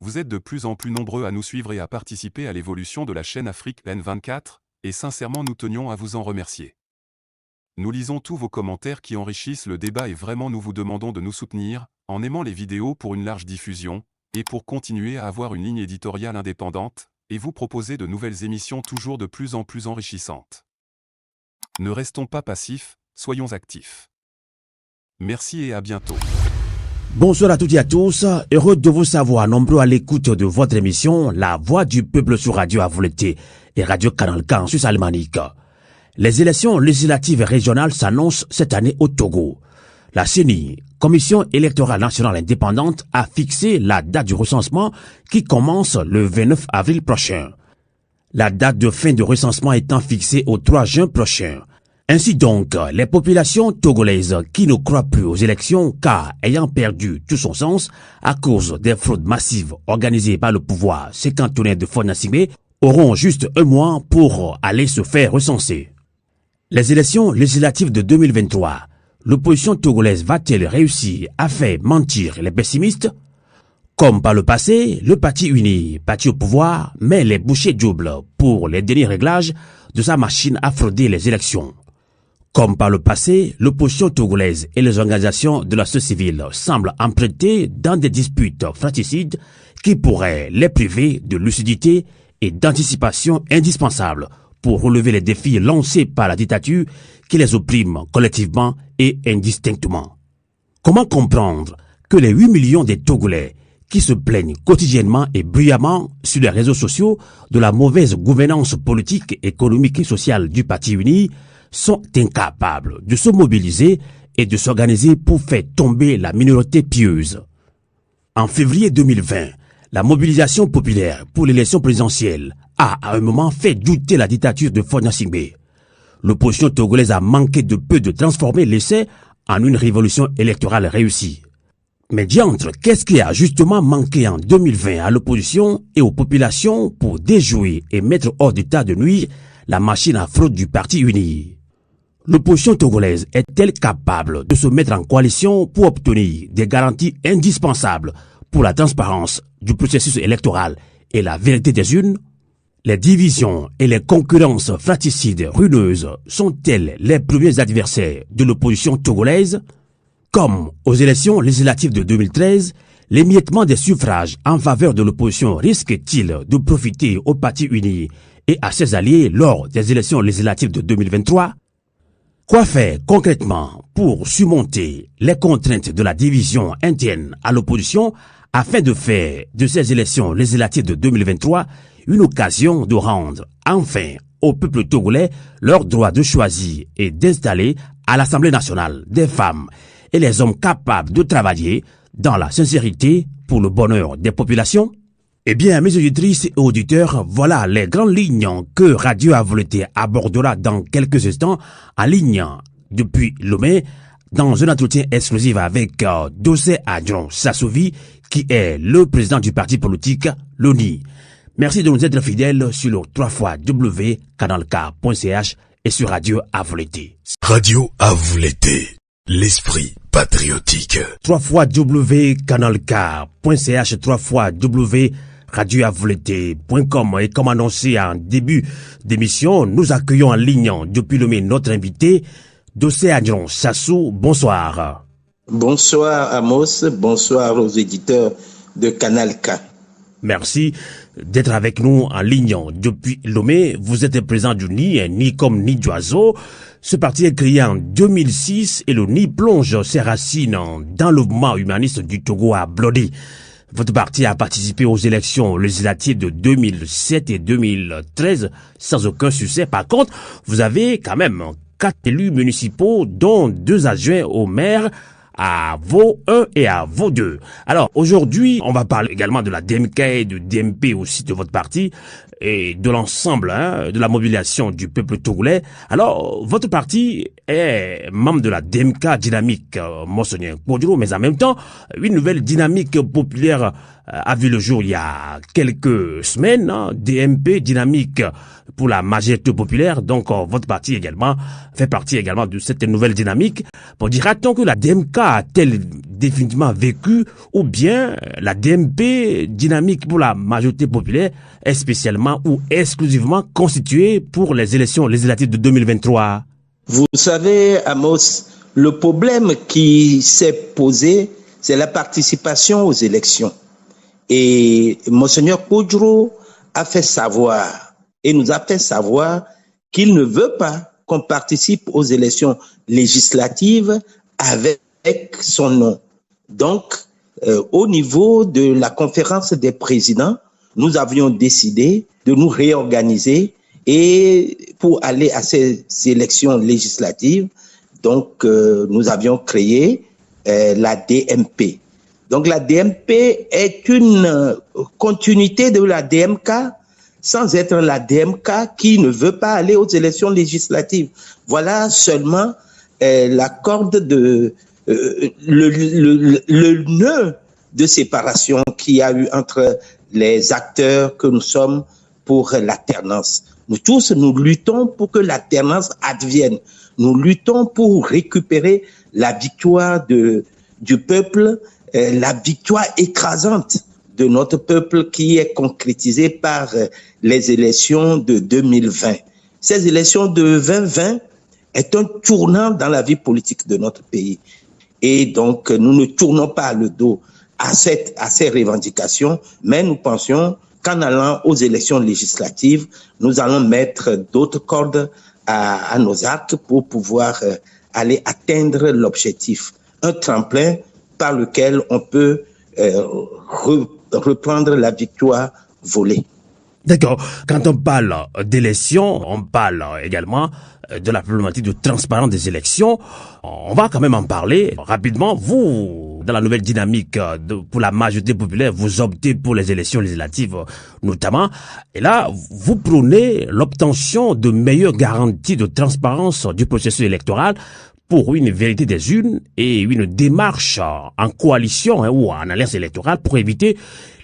Vous êtes de plus en plus nombreux à nous suivre et à participer à l'évolution de la chaîne Afrique N24, et sincèrement nous tenions à vous en remercier. Nous lisons tous vos commentaires qui enrichissent le débat et vraiment nous vous demandons de nous soutenir, en aimant les vidéos pour une large diffusion, et pour continuer à avoir une ligne éditoriale indépendante, et vous proposer de nouvelles émissions toujours de plus en plus enrichissantes. Ne restons pas passifs, soyons actifs. Merci et à bientôt. Bonsoir à toutes et à tous, heureux de vous savoir nombreux à l'écoute de votre émission La Voix du Peuple sur Radio Avouleté et Radio Canal K en Suisse alémanique. Les élections législatives et régionales s'annoncent cette année au Togo. La CENI, Commission électorale nationale indépendante, a fixé la date du recensement qui commence le 29 avril prochain. La date de fin de recensement étant fixée au 3 juin prochain. Ainsi donc, les populations togolaises qui ne croient plus aux élections car ayant perdu tout son sens à cause des fraudes massives organisées par le pouvoir séquentenaire de Faure Gnassingbé auront juste un mois pour aller se faire recenser. Les élections législatives de 2023, l'opposition togolaise va-t-elle réussir à faire mentir les pessimistes? Comme par le passé, le parti uni, parti au pouvoir, met les bouchées doubles pour les derniers réglages de sa machine à frauder les élections. Comme par le passé, l'opposition togolaise et les organisations de la société civile semblent emprunter dans des disputes fratricides qui pourraient les priver de lucidité et d'anticipation indispensables pour relever les défis lancés par la dictature qui les opprime collectivement et indistinctement. Comment comprendre que les 8 millions de Togolais qui se plaignent quotidiennement et bruyamment sur les réseaux sociaux de la mauvaise gouvernance politique, économique et sociale du Parti uni sont incapables de se mobiliser et de s'organiser pour faire tomber la minorité pieuse. En février 2020, la mobilisation populaire pour l'élection présidentielle a à un moment fait douter la dictature de Faure Gnassingbé. L'opposition togolaise a manqué de peu de transformer l'essai en une révolution électorale réussie. Mais diantre, qu'est-ce qui a justement manqué en 2020 à l'opposition et aux populations pour déjouer et mettre hors d'état de nuire la machine à fraude du Parti uni? L'opposition togolaise est-elle capable de se mettre en coalition pour obtenir des garanties indispensables pour la transparence du processus électoral et la vérité des urnes? Les divisions et les concurrences fratricides ruineuses sont-elles les premiers adversaires de l'opposition togolaise? Comme aux élections législatives de 2013, l'émiettement des suffrages en faveur de l'opposition risque-t-il de profiter au Parti uni et à ses alliés lors des élections législatives de 2023? Quoi faire concrètement pour surmonter les contraintes de la division interne à l'opposition afin de faire de ces élections législatives de 2023 une occasion de rendre enfin au peuple togolais leur droit de choisir et d'installer à l'Assemblée nationale des femmes et les hommes capables de travailler dans la sincérité pour le bonheur des populations? Eh bien, mes auditrices et auditeurs, voilà les grandes lignes que Radio Avouleté abordera dans quelques instants en ligne depuis Lomé dans un entretien exclusif avec Dossé Adjon Sassovi qui est le président du parti politique l'ONI. Merci de nous être fidèles sur le 3xcanalk.ch et sur Radio Avouleté. Radio Avouleté, l'esprit patriotique. 3xcanalk.ch, 3xradioavouleté.com. Et comme annoncé en début d'émission, nous accueillons en ligne depuis Lomé notre invité, Dossé Adjon Sassou. Bonsoir. Bonsoir Amos, bonsoir aux éditeurs de Canal K. Merci d'être avec nous en ligne depuis Lomé. Vous êtes président du NI, ni comme ni d'oiseau. Ce parti est créé en 2006 et le NI plonge ses racines dans le mouvement humaniste du Togo à Blodi. Votre parti a participé aux élections législatives de 2007 et 2013 sans aucun succès. Par contre, vous avez quand même 4 élus municipaux, dont 2 adjoints au maire, à Vaud 1 et à Vaud 2. Alors, aujourd'hui, on va parler également de la DMK et du DMP aussi de votre parti et de l'ensemble de la mobilisation du peuple togolais. Alors, votre parti est membre de la DMK dynamique Monseigneur Kodjo, mais en même temps, une nouvelle dynamique populaire a vu le jour il y a quelques semaines, DMP dynamique pour la majorité populaire. Donc, votre parti également fait partie également de cette nouvelle dynamique. Bon, dira-t-on que la DMK a-t-elle définitivement vécu, ou bien la DMP, dynamique pour la majorité populaire, est spécialement ou exclusivement constituée pour les élections législatives de 2023? Vous savez, Amos, le problème qui s'est posé, c'est la participation aux élections. Et Monseigneur Kodjo a fait savoir, et nous a fait savoir qu'il ne veut pas qu'on participe aux élections législatives avec son nom. Donc, au niveau de la conférence des présidents, nous avions décidé de nous réorganiser et pour aller à ces élections législatives, donc nous avions créé la DMP. Donc la DMP est une continuité de la DMK sans être la DMK qui ne veut pas aller aux élections législatives. Voilà seulement la corde de le nœud de séparation qu'il y a eu entre les acteurs que nous sommes pour l'alternance. Nous tous, nous luttons pour que l'alternance advienne. Nous luttons pour récupérer la victoire du peuple, la victoire écrasante de notre peuple qui est concrétisée par les élections de 2020. Ces élections de 2020 est un tournant dans la vie politique de notre pays. Et donc, nous ne tournons pas le dos à ces revendications, mais nous pensions qu'en allant aux élections législatives, nous allons mettre d'autres cordes à nos arcs pour pouvoir aller atteindre l'objectif. Un tremplin par lequel on peut reprendre la victoire volée. D'accord. Quand on parle d'élections, on parle également de la problématique de transparence des élections. On va quand même en parler rapidement. Vous, dans la nouvelle dynamique pour la majorité populaire, vous optez pour les élections législatives notamment. Et là, vous prônez l'obtention de meilleures garanties de transparence du processus électoral pour une vérité des urnes et une démarche en coalition ou en alliance électorale pour éviter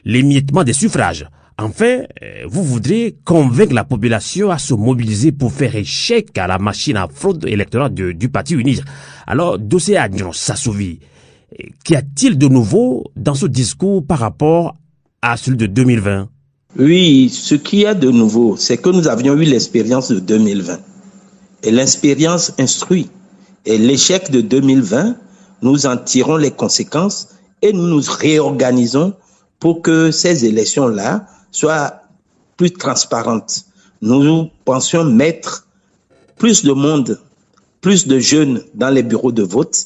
l'émiettement des suffrages. Enfin, vous voudrez convaincre la population à se mobiliser pour faire échec à la machine à fraude électorale du Parti UNIR. Alors, Dossé Agnon Sassouvi, qu'y a-t-il de nouveau dans ce discours par rapport à celui de 2020? Oui, ce qu'il y a de nouveau, c'est que nous avions eu l'expérience de 2020. Et l'expérience instruit. Et l'échec de 2020, nous en tirons les conséquences et nous nous réorganisons pour que ces élections-là soient plus transparentes. Nous pensions mettre plus de monde, plus de jeunes dans les bureaux de vote.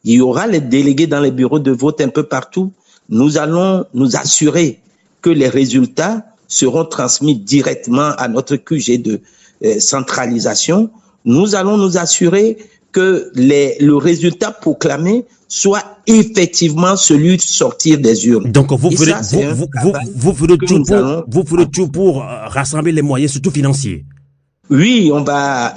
Il y aura les délégués dans les bureaux de vote un peu partout. Nous allons nous assurer que les résultats seront transmis directement à notre QG de centralisation. Nous allons nous assurer que le résultat proclamé soit effectivement celui de sortir des urnes. Donc vous ferez tout pour rassembler les moyens, surtout financiers. Oui, on va,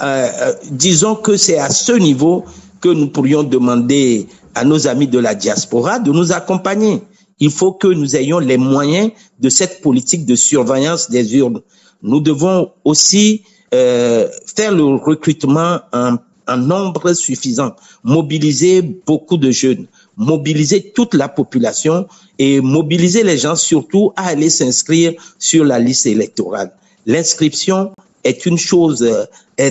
disons que c'est à ce niveau que nous pourrions demander à nos amis de la diaspora de nous accompagner. Il faut que nous ayons les moyens de cette politique de surveillance des urnes. Nous devons aussi faire le recrutement en nombre suffisant, mobiliser beaucoup de jeunes, mobiliser toute la population et mobiliser les gens surtout à aller s'inscrire sur la liste électorale. L'inscription est une chose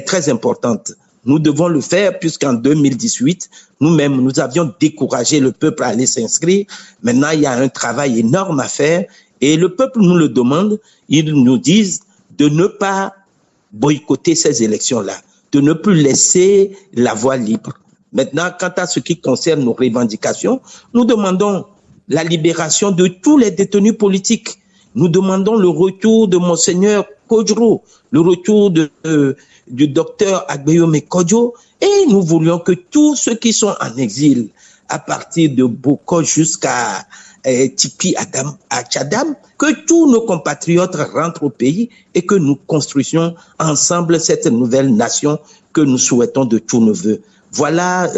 très importante. Nous devons le faire puisqu'en 2018, nous-mêmes, nous avions découragé le peuple à aller s'inscrire. Maintenant, il y a un travail énorme à faire et le peuple nous le demande. Ils nous disent de ne pas boycotter ces élections-là, de ne plus laisser la voie libre. Maintenant, quant à ce qui concerne nos revendications, nous demandons la libération de tous les détenus politiques. Nous demandons le retour de Monseigneur Kodjo, le retour du docteur Agbeyome Kodjo, et nous voulions que tous ceux qui sont en exil, à partir de Boko jusqu'à Tipi à Tchadam, que tous nos compatriotes rentrent au pays et que nous construisions ensemble cette nouvelle nation que nous souhaitons de tous nos voeux. Voilà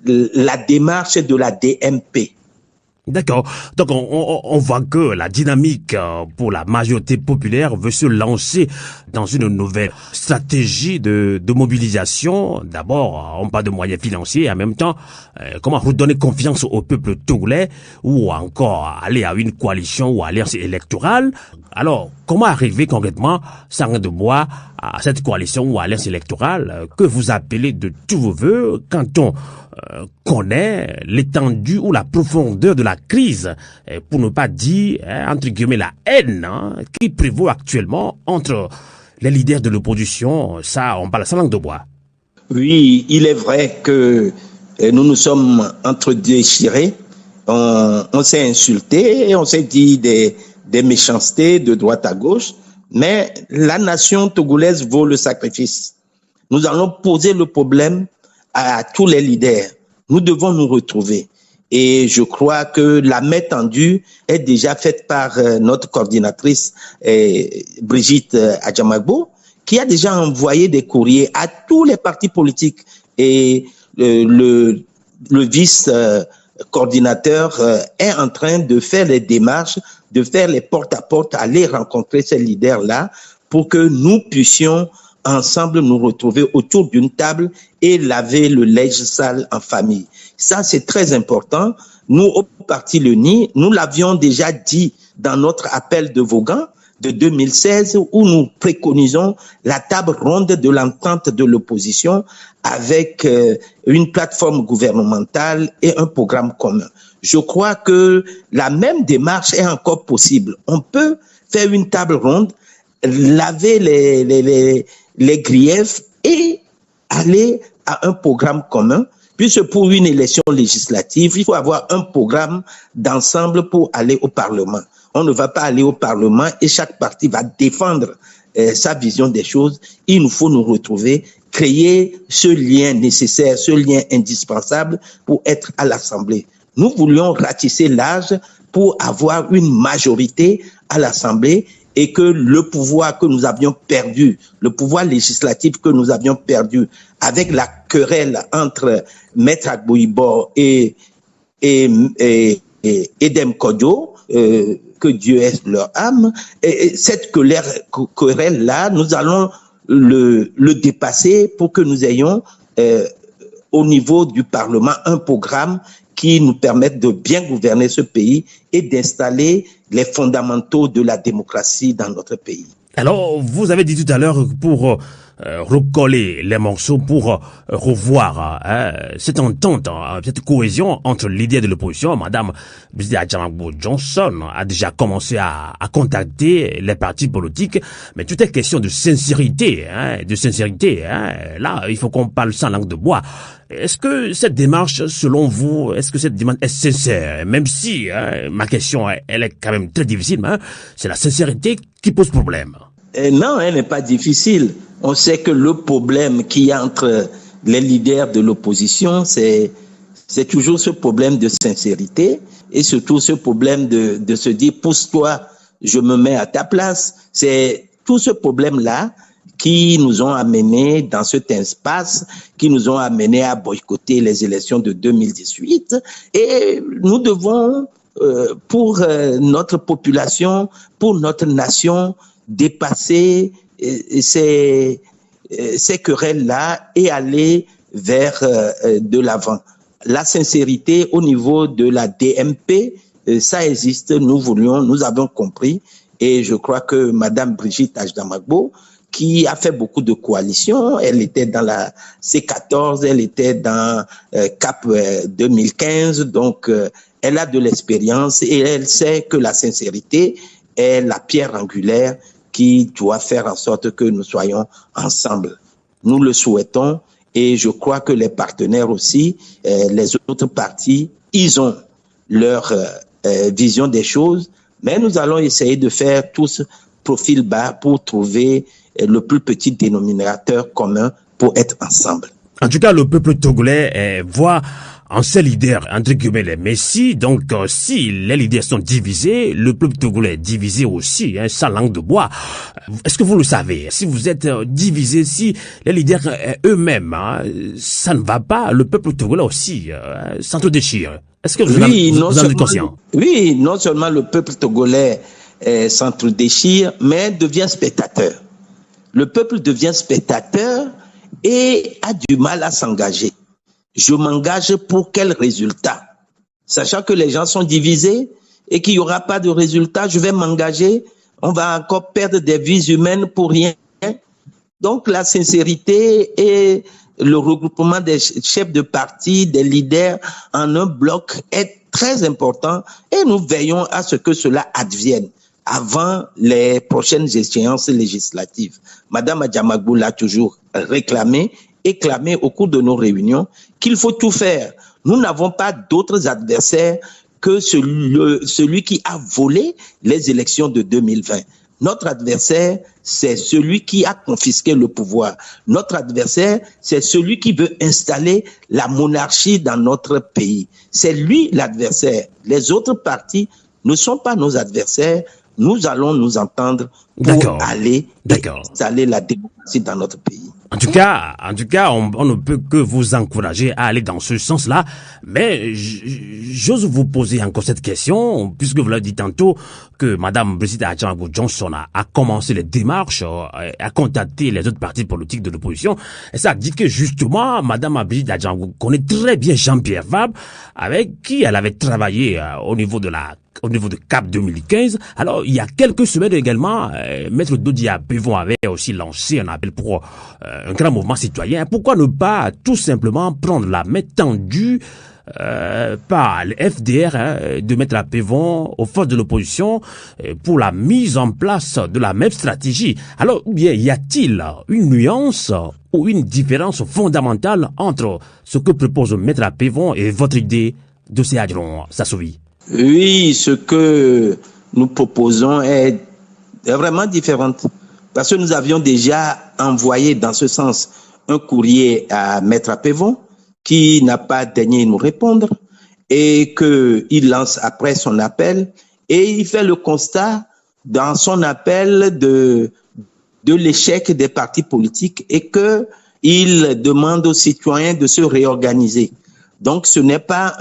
la démarche de la DMP. D'accord. Donc on voit que la dynamique pour la majorité populaire veut se lancer dans une nouvelle stratégie de mobilisation. D'abord, on parle de moyens financiers et en même temps, comment redonner confiance au peuple togolais ou encore aller à une coalition ou alliance électorale. Alors, comment arriver concrètement, sans de bois, à cette coalition ou alliance électorale que vous appelez de tous vos voeux quand on connaît l'étendue ou la profondeur de la crise, pour ne pas dire, entre guillemets, la haine qui prévaut actuellement entre les leaders de l'opposition. Ça, on parle sans langue de bois. Oui, il est vrai que nous nous sommes entre-déchirés, on s'est insulté, on s'est dit des méchancetés de droite à gauche, mais la nation togolaise vaut le sacrifice. Nous allons poser le problème à tous les leaders. Nous devons nous retrouver. Et je crois que la main tendue est déjà faite par notre coordinatrice Brigitte Adjamagbo, qui a déjà envoyé des courriers à tous les partis politiques. Et le vice-coordinateur est en train de faire les démarches, de faire les porte-à-porte, aller rencontrer ces leaders-là pour que nous puissions ensemble nous retrouver autour d'une table et laver le linge sale en famille. Ça, c'est très important. Nous, au Parti Leni, nous l'avions déjà dit dans notre appel de Vaughan de 2016 où nous préconisons la table ronde de l'entente de l'opposition avec une plateforme gouvernementale et un programme commun. Je crois que la même démarche est encore possible. On peut faire une table ronde, laver les griefs et aller à un programme commun, puisque pour une élection législative, il faut avoir un programme d'ensemble pour aller au Parlement. On ne va pas aller au Parlement et chaque parti va défendre sa vision des choses. Il nous faut nous retrouver, créer ce lien nécessaire, ce lien indispensable pour être à l'Assemblée. Nous voulions ratisser large pour avoir une majorité à l'Assemblée et que le pouvoir que nous avions perdu, le pouvoir législatif que nous avions perdu avec la querelle entre Maître Agboibo et Edem Kodjo, que Dieu ait leur âme, et cette querelle-là, nous allons le dépasser pour que nous ayons au niveau du Parlement un programme qui nous permette de bien gouverner ce pays et d'installer les fondamentaux de la démocratie dans notre pays. Alors, vous avez dit tout à l'heure pour recoller les morceaux, pour revoir cette entente, cette cohésion entre l'idée de l'opposition. Madame Brigitte Adjamagbo Johnson a déjà commencé à contacter les partis politiques, mais tout est question de sincérité, Là, il faut qu'on parle sans langue de bois. Est-ce que cette démarche, selon vous, est-ce que cette démarche est sincère? Même si ma question, elle est quand même très difficile, mais c'est la sincérité qui pose problème. Non, elle n'est pas difficile. On sait que le problème qu'il y a entre les leaders de l'opposition, c'est toujours ce problème de sincérité et surtout ce problème de se dire « pousse-toi, je me mets à ta place ». C'est tout ce problème-là qui nous ont amenés dans cet espace, qui nous ont amenés à boycotter les élections de 2018. Et nous devons, pour notre population, pour notre nation, dépasser ces querelles-là et aller vers de l'avant. La sincérité au niveau de la DMP, ça existe, nous avons compris, et je crois que Madame Brigitte Adjamagbo, qui a fait beaucoup de coalitions, elle était dans la C14, elle était dans CAP 2015, donc elle a de l'expérience et elle sait que la sincérité est la pierre angulaire qui doit faire en sorte que nous soyons ensemble. Nous le souhaitons et je crois que les partenaires aussi, les autres partis, ils ont leur vision des choses, mais nous allons essayer de faire tous profil bas pour trouver le plus petit dénominateur commun pour être ensemble. En tout cas, le peuple togolais voit en ses leaders, entre guillemets, les messies. Donc, si les leaders sont divisés, le peuple togolais est divisé aussi, sans langue de bois. Est-ce que vous le savez? Si vous êtes divisés, si les leaders eux-mêmes, ça ne va pas, le peuple togolais aussi s'entre-déchire. Est-ce que vous en êtes conscient? Oui, non seulement le peuple togolais s'entre-déchire, mais devient spectateur. Le peuple devient spectateur et a du mal à s'engager. Je m'engage pour quel résultat? Sachant que les gens sont divisés et qu'il n'y aura pas de résultat, je vais m'engager. On va encore perdre des vies humaines pour rien. Donc la sincérité et le regroupement des chefs de parti, des leaders en un bloc est très important et nous veillons à ce que cela advienne avant les prochaines échéances législatives. Madame Adjamagou l'a toujours réclamé et clamé au cours de nos réunions qu'il faut tout faire. Nous n'avons pas d'autres adversaires que celui qui a volé les élections de 2020. Notre adversaire, c'est celui qui a confisqué le pouvoir. Notre adversaire, c'est celui qui veut installer la monarchie dans notre pays. C'est lui l'adversaire. Les autres partis ne sont pas nos adversaires. Nous allons nous entendre pour aller installer la démocratie dans notre pays. En tout cas, on ne peut que vous encourager à aller dans ce sens-là. Mais j'ose vous poser encore cette question, puisque vous l'avez dit tantôt que Madame Brigitte Adjamagou Johnson a commencé les démarches, a contacté les autres partis politiques de l'opposition. Et ça dit que justement, Madame Brigitte Adjamagou connaît très bien Jean-Pierre Fabre, avec qui elle avait travaillé au niveau de CAP 2015. Alors, il y a quelques semaines également, Maître Dodia Pévon avait aussi lancé un appel pour un grand mouvement citoyen. Pourquoi ne pas tout simplement prendre la main tendue par le FDR de Maître Pévon aux forces de l'opposition pour la mise en place de la même stratégie? Alors, bien, y a-t-il une nuance ou une différence fondamentale entre ce que propose Maître Pévon et votre idée de Adjon Sassouvi? Oui, ce que nous proposons est vraiment différent. Parce que nous avions déjà envoyé dans ce sens un courrier à Maître Pévon qui n'a pas daigné nous répondre et qu'il lance après son appel et il fait le constat dans son appel de l'échec des partis politiques et qu'il demande aux citoyens de se réorganiser. Donc ce n'est pas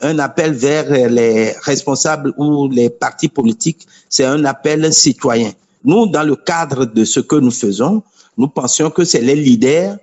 un appel vers les responsables ou les partis politiques, c'est un appel citoyen. Nous, dans le cadre de ce que nous faisons, nous pensions que c'est les leaders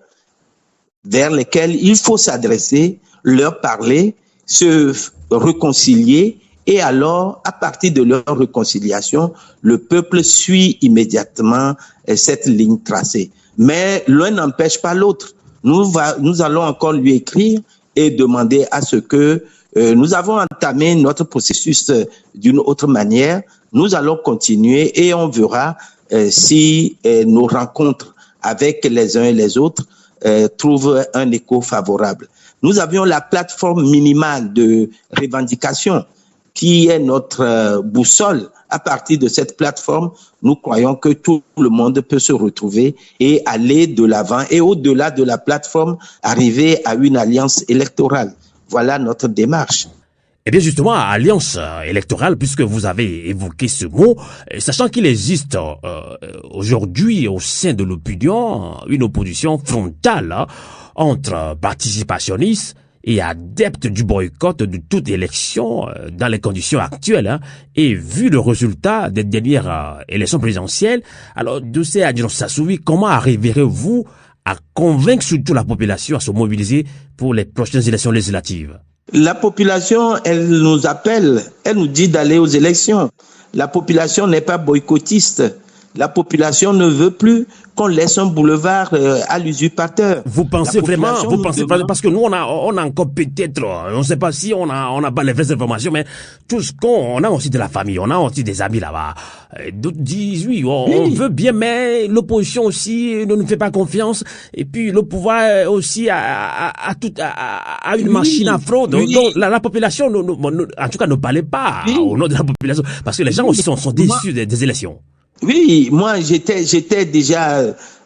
vers lesquels il faut s'adresser, leur parler, se réconcilier, et alors, à partir de leur réconciliation, le peuple suit immédiatement cette ligne tracée. Mais l'un n'empêche pas l'autre. Nous allons encore lui écrire et demander à ce que nous avons entamé notre processus d'une autre manière. Nous allons continuer et on verra si nos rencontres avec les uns et les autres trouvent un écho favorable. Nous avions la plateforme minimale de revendication qui est notre boussole. À partir de cette plateforme, nous croyons que tout le monde peut se retrouver et aller de l'avant et au-delà de la plateforme, arriver à une alliance électorale. Voilà notre démarche. Eh bien justement, alliance électorale, puisque vous avez évoqué ce mot, sachant qu'il existe aujourd'hui au sein de l'opinion une opposition frontale entre participationnistes et adeptes du boycott de toute élection dans les conditions actuelles. Et vu le résultat des dernières élections présidentielles, alors Dossé Adjon Sassouvi, comment arriverez-vous à convaincre surtout la population à se mobiliser pour les prochaines élections législatives? La population, elle nous appelle, elle nous dit d'aller aux élections. La population n'est pas boycottiste. La population ne veut plus qu'on laisse un boulevard à l'usurpateur. Vous pensez vraiment, parce que nous on a encore peut-être, on ne sait pas si on a pas les vraies informations, mais tout ce on a aussi de la famille, on a aussi des amis là-bas. D'autres disent oui, on veut bien, mais l'opposition aussi ne nous fait pas confiance, et puis le pouvoir aussi a une machine à fraude. Donc la population, en tout cas, ne parlait pas au nom de la population, parce que les gens aussi sont déçus des élections. Oui, moi j'étais déjà,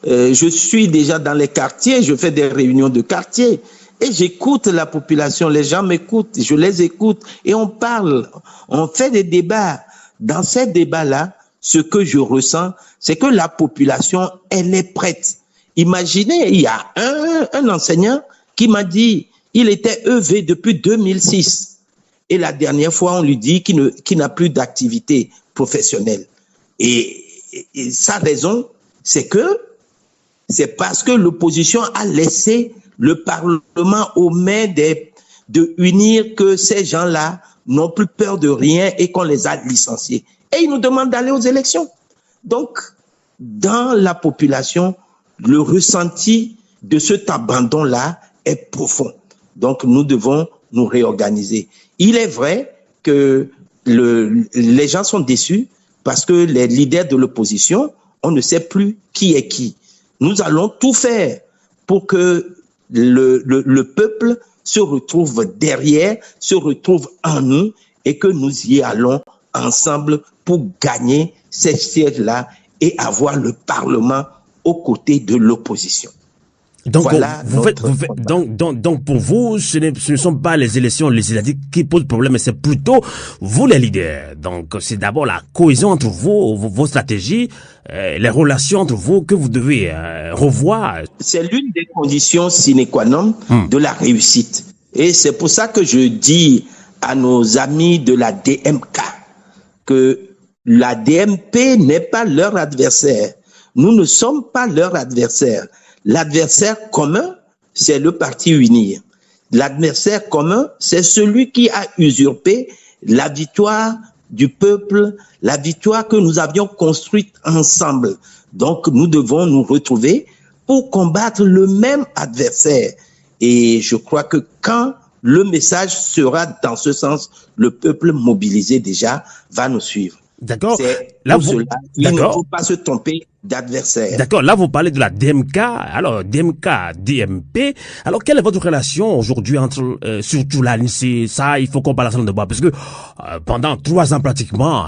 je suis déjà dans les quartiers, je fais des réunions de quartier et j'écoute la population, les gens m'écoutent, je les écoute et on parle, on fait des débats. Dans ces débats-là, ce que je ressens, c'est que la population, elle est prête. Imaginez, il y a un enseignant qui m'a dit Il était EV depuis 2006. Et la dernière fois, on lui dit qu'il n'a plus d'activité professionnelle. Et sa raison, c'est parce que l'opposition a laissé le Parlement aux mains de unir que ces gens-là n'ont plus peur de rien et qu'on les a licenciés. Et ils nous demandent d'aller aux élections. Donc, dans la population, le ressenti de cet abandon-là est profond. Donc, nous devons nous réorganiser. Il est vrai que les gens sont déçus parce que les leaders de l'opposition, on ne sait plus qui est qui. Nous allons tout faire pour que le peuple se retrouve derrière, se retrouve en nous et que nous y allons ensemble pour gagner ces sièges-là et avoir le Parlement aux côtés de l'opposition. Donc, voilà donc pour vous, ce ne sont pas les élections législatives qui posent problème, mais c'est plutôt vous les leaders. Donc, c'est d'abord la cohésion entre vous, vos stratégies, les relations entre vous que vous devez revoir. C'est l'une des conditions sine qua non de la réussite. Et c'est pour ça que je dis à nos amis de la DMK que la DMP n'est pas leur adversaire. Nous ne sommes pas leur adversaire. L'adversaire commun, c'est le parti Unir. L'adversaire commun, c'est celui qui a usurpé la victoire du peuple, la victoire que nous avions construite ensemble. Donc, nous devons nous retrouver pour combattre le même adversaire. Et je crois que quand le message sera dans ce sens, le peuple mobilisé déjà va nous suivre. D'accord. Là, il ne faut pas se tromper d'adversaire. D'accord. Là, vous parlez de la DMK. Alors, DMK, DMP. Alors, quelle est votre relation aujourd'hui entre, surtout l'ANC? Ça, il faut qu'on parle ensemble de bois. Parce que, pendant 3 ans pratiquement,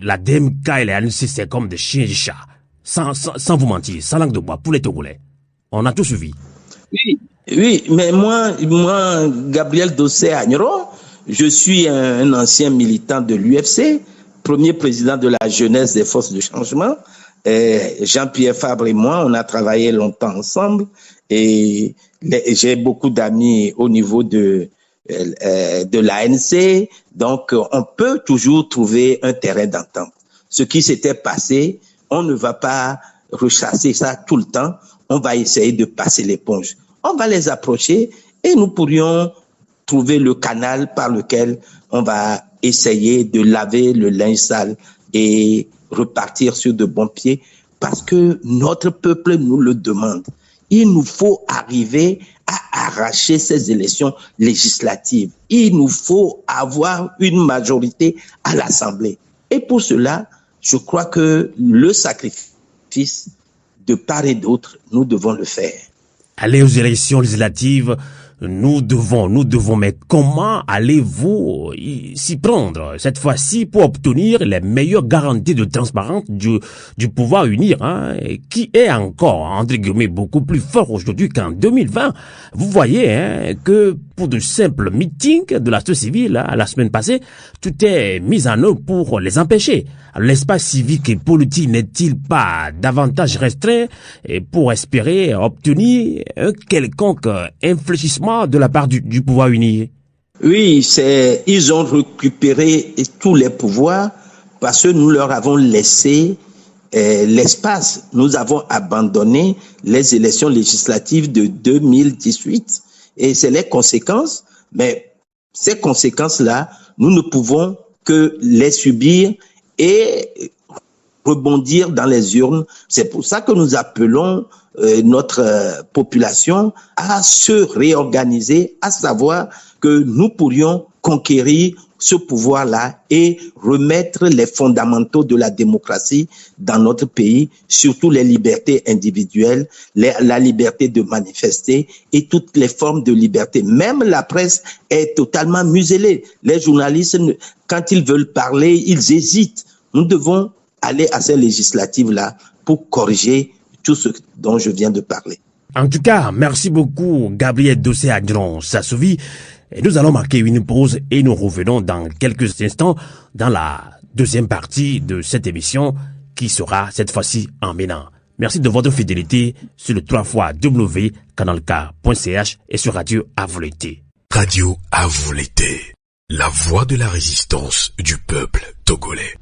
la DMK et l'ANC, c'est comme des chiens et des chats. Sans vous mentir, sans langue de bois, pour les Togolais. On a tout suivi. Oui, mais moi, Gabriel Dossé-Agneron, je suis un ancien militant de l'UFC, premier président de la jeunesse des forces de changement. Jean-Pierre Fabre et moi, on a travaillé longtemps ensemble et j'ai beaucoup d'amis au niveau de l'ANC. Donc, on peut toujours trouver un terrain d'entente. Ce qui s'était passé, on ne va pas rechasser ça tout le temps. On va essayer de passer l'éponge. On va les approcher et nous pourrions trouver le canal par lequel on va essayer de laver le linge sale et repartir sur de bons pieds parce que notre peuple nous le demande. Il nous faut arriver à arracher ces élections législatives. Il nous faut avoir une majorité à l'Assemblée. Et pour cela, je crois que le sacrifice de part et d'autre, nous devons le faire. Aller aux élections législatives, nous devons, mais comment allez-vous s'y prendre cette fois-ci pour obtenir les meilleures garanties de transparence du pouvoir Unir, qui est encore, entre guillemets, beaucoup plus fort aujourd'hui qu'en 2020. Vous voyez que pour de simples meetings de la société civile, la semaine passée, tout est mis en œuvre pour les empêcher. L'espace civique et politique n'est-il pas davantage restreint pour espérer obtenir un quelconque infléchissement de la part du pouvoir Unir? Oui, ils ont récupéré tous les pouvoirs parce que nous leur avons laissé l'espace. Nous avons abandonné les élections législatives de 2018 et c'est les conséquences. Mais ces conséquences-là, nous ne pouvons que les subir et rebondir dans les urnes. C'est pour ça que nous appelons notre population à se réorganiser, à savoir que nous pourrions conquérir ce pouvoir-là et remettre les fondamentaux de la démocratie dans notre pays, surtout les libertés individuelles, la liberté de manifester et toutes les formes de liberté. Même la presse est totalement muselée. Les journalistes, quand ils veulent parler, ils hésitent. Nous devons aller à ces législatives-là pour corriger tout ce dont je viens de parler. En tout cas, merci beaucoup Gabriel Dossé-Agneron Sassouvi. Et nous allons marquer une pause et nous revenons dans quelques instants dans la deuxième partie de cette émission qui sera cette fois-ci en Bénin. Merci de votre fidélité sur le 3xcanalk.ch et sur Radio à vous l'été. Radio à vous l'été. La voix de la résistance du peuple togolais.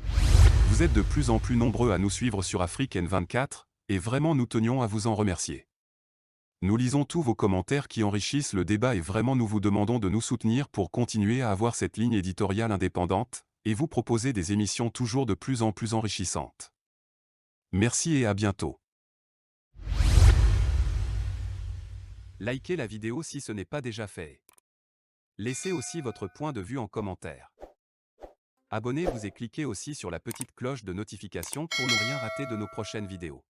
Vous êtes de plus en plus nombreux à nous suivre sur Afrique N24, et vraiment nous tenions à vous en remercier. Nous lisons tous vos commentaires qui enrichissent le débat et vraiment nous vous demandons de nous soutenir pour continuer à avoir cette ligne éditoriale indépendante, et vous proposer des émissions toujours de plus en plus enrichissantes. Merci et à bientôt. Likez la vidéo si ce n'est pas déjà fait. Laissez aussi votre point de vue en commentaire. Abonnez-vous et cliquez aussi sur la petite cloche de notification pour ne rien rater de nos prochaines vidéos.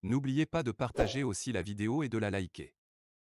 N'oubliez pas de partager aussi la vidéo et de la liker.